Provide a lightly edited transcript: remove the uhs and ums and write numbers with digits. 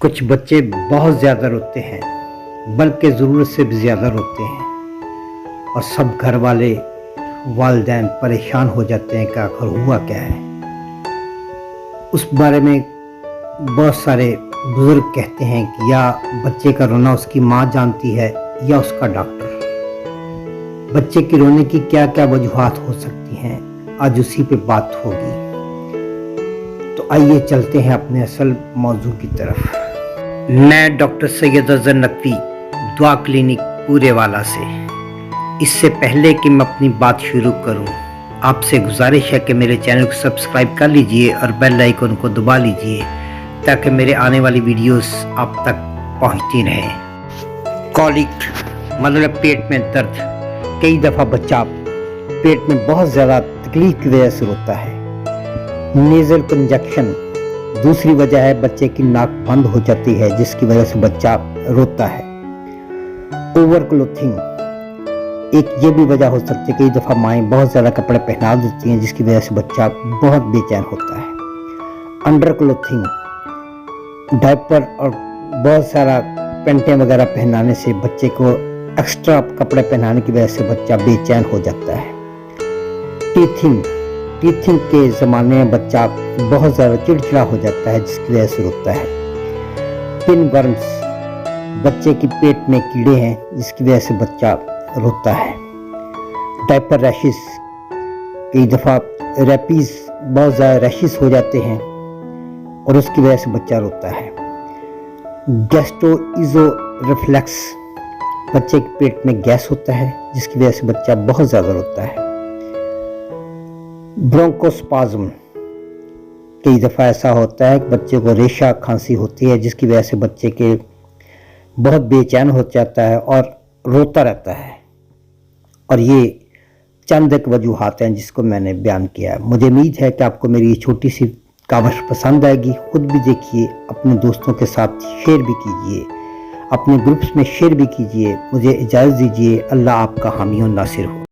کچھ بچے بہت زیادہ روتے ہیں، بلکہ ضرورت سے بھی زیادہ روتے ہیں، اور سب گھر والے والدین پریشان ہو جاتے ہیں کہ آخر ہوا کیا ہے۔ اس بارے میں بہت سارے بزرگ کہتے ہیں کہ یا بچے کا رونا اس کی ماں جانتی ہے یا اس کا ڈاکٹر۔ بچے کے رونے کی کیا کیا وجوہات ہو سکتی ہیں، آج اسی پہ بات ہوگی۔ تو آئیے چلتے ہیں اپنے اصل موضوع کی طرف۔ میں ڈاکٹر سید اظہر نقوی، دعا کلینک پورے والا سے۔ اس سے پہلے کہ میں اپنی بات شروع کروں، آپ سے گزارش ہے کہ میرے چینل کو سبسکرائب کر لیجئے اور بیل آئیکن کو دبا لیجئے تاکہ میرے آنے والی ویڈیوز آپ تک پہنچتی رہیں۔ کولک مطلب پیٹ میں درد۔ کئی دفعہ بچہ پیٹ میں بہت زیادہ تکلیف کی وجہ سے روتا ہے۔ نیزل کنجکشن دوسری وجہ ہے، بچے کی ناک بند ہو جاتی ہے جس کی وجہ سے بچہ روتا ہے۔ اوور کلوتھنگ ایک یہ بھی وجہ ہو سکتی ہے، کئی دفعہ مائیں بہت زیادہ کپڑے پہنا دیتی ہیں جس کی وجہ سے بچہ بہت بے چین ہوتا ہے۔ انڈر کلوتھنگ ڈائپر اور بہت سارا پینٹیں وغیرہ پہنانے سے بچے کو ایکسٹرا کپڑے پہنانے کی وجہ سے بچہ بے چین ہو جاتا ہے۔ ٹیتھنگ کے زمانے میں بچہ بہت زیادہ چڑچڑا ہو جاتا ہے جس کی وجہ سے روتا ہے۔ پن ورمز بچے کی پیٹ میں کیڑے ہیں جس کی وجہ سے بچہ روتا ہے۔ ڈائپر ریشز کئی دفعہ ریپیز بہت زیادہ ریشز ہو جاتے ہیں اور اس کی وجہ سے بچہ روتا ہے۔ گیسٹرو ایزو ریفلیکس بچے کے پیٹ میں گیس ہوتا ہے جس کی وجہ سے بچہ بہت زیادہ روتا ہے۔ برونکوسپازم کئی دفعہ ایسا ہوتا ہے کہ بچے کو ریشہ کھانسی ہوتی ہے جس کی وجہ سے بچے کے بہت بے چین ہو جاتا ہے اور روتا رہتا ہے، اور یہ چند ایک وجوہات ہیں جس کو میں نے بیان کیا ہے۔ مجھے امید ہے کہ آپ کو میری یہ چھوٹی سی کاوش پسند آئے گی۔ خود بھی دیکھیے، اپنے دوستوں کے ساتھ شیئر بھی کیجیے، اپنے گروپس میں شیئر بھی کیجیے۔ مجھے اجازت دیجیے۔ اللہ آپ کا حامی و ناصر ہو۔